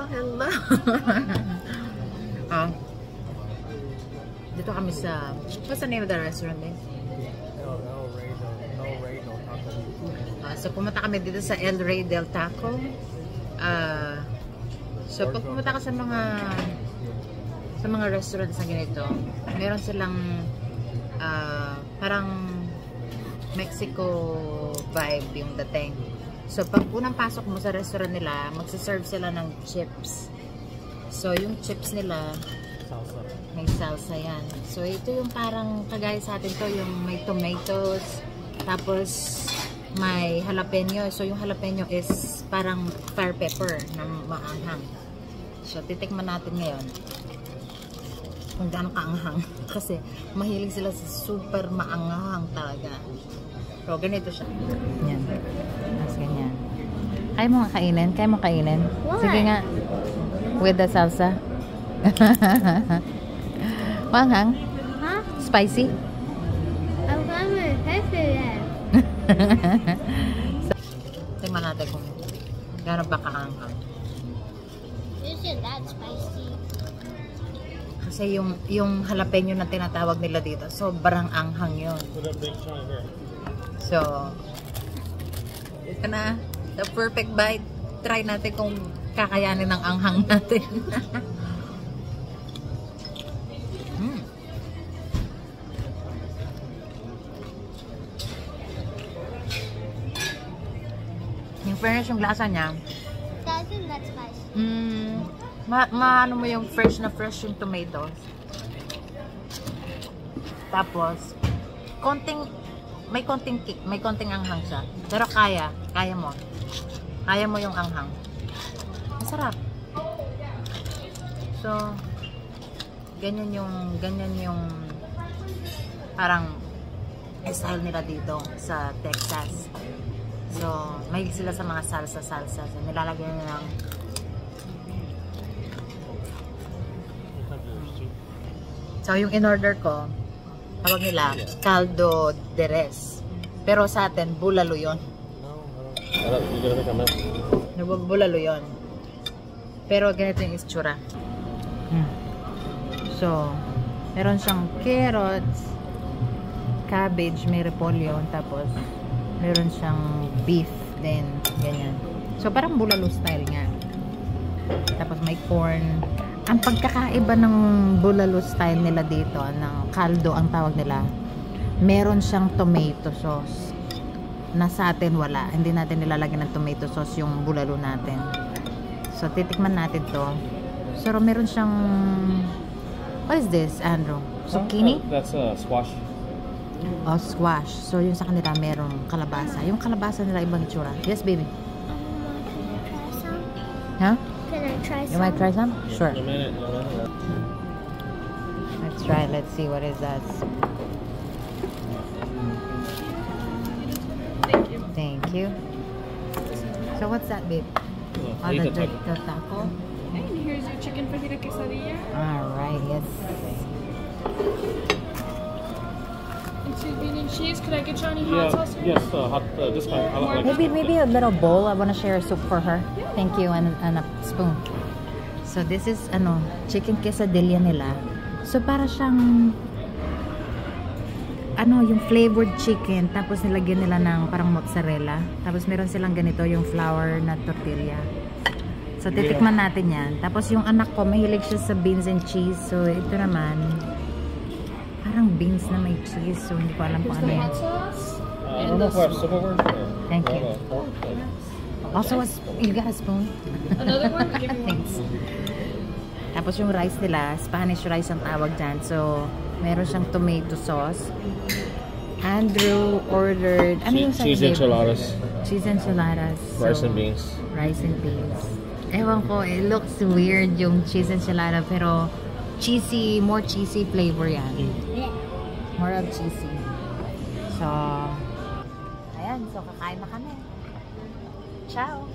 hello. Dito kami sa, what's the name of the restaurant eh? El Rey del Taco. So pumunta kami dito sa El Rey del Taco. So pag pumunta ka sa mga restaurants na ganito, meron silang parang Mexico vibe yung dating. So pag unang pasok mo sa restaurant nila, magsaserve sila ng chips. So yung chips nila Salsa. may salsa yan. So ito yung parang kagaya sa atin to, yung may tomatoes, tapos may jalapeno. So yung jalapeno is parang fire pepper na maanghang. So titikman natin ngayon kung gaano kaanghang. Kasi mahilig sila sa super maanghang talaga. So ganito siya. Yan. Mas ganyan. Kaya mo nga kainin? Kaya mo kainin? What? Sige nga. With the salsa. Maanghang? Huh? Spicy? I'm gonna pepper that. So, tingnan natin kung gaano ba kaanghang. Isn't that spicy? Kasi yung jalapeno na tinatawag nila dito, sobrang anghang yun. So, ito na. The perfect bite. Try natin kung kakayanin ng anghang natin. Yung fairness yung lasa niya, Isn't that spicy? ano mo yung fresh yung tomatoes. Tapos, may konting anghang siya. Pero kaya mo. Kaya mo yung anghang. Masarap. So, ganyan yung parang style nila dito sa Texas. So, mahilig sila sa mga salsa. So, nilalagyan nila ng so, yung in-order ko, tawag nila caldo de res. Pero sa atin, bulalo yun. Bulalo yun. Pero ganito yung itsura. So, meron siyang carrots, cabbage, may repolyo, tapos meron siyang beef din, ganyan. So, parang bulalo style nga. Tapos may corn. Ang pagkakaiba ng bulalo style nila dito, ng caldo ang tawag nila, meron siyang tomato sauce. Na sa atin wala. Hindi natin nilalagyan ng tomato sauce yung bulalo natin. So, titikman natin to. So, meron siyang, what is this, Andrew? Zucchini? That's squash. Oh, squash. So, yung sa kanila merong kalabasa. Yung kalabasa nila ibang tsura. Yes, baby. Huh? Can I try some? You might try some? Sure. A minute. Let's try. Let's see what is that. Thank you. So what's that, babe? Oh, the taco. And here's your chicken fajita quesadilla. All right. Yes. And two bean and cheese. Could I get you any hot sauce? Yes, hot. This kind. I like Maybe a little bowl. I want to share a soup for her. Thank you, and a spoon. So this is chicken quesadilla nila. So para siyang yung flavored chicken, tapos nilagyan nila ng parang mozzarella. Tapos meron silang ganito yung flour na tortilla. So titikman natin yan. Tapos yung anak ko mahilig siya sa beans and cheese. So ito naman parang beans na may cheese. So hindi ko alam kung ano yan. And the silverware. Thank you. Also, you got a spoon? Another one? Give me one. Thanks. Tapos yung rice nila, Spanish rice ang tawag dyan. So, meron siyang tomato sauce. Andrew ordered, Cheese enchiladas. Cheese enchiladas. Rice and beans. Rice and beans. Ewan ko, it looks weird yung cheese enchilada, pero cheesy, more cheesy flavor yan. More of cheesy. So, ayan. So, kakain na kami. Ciao!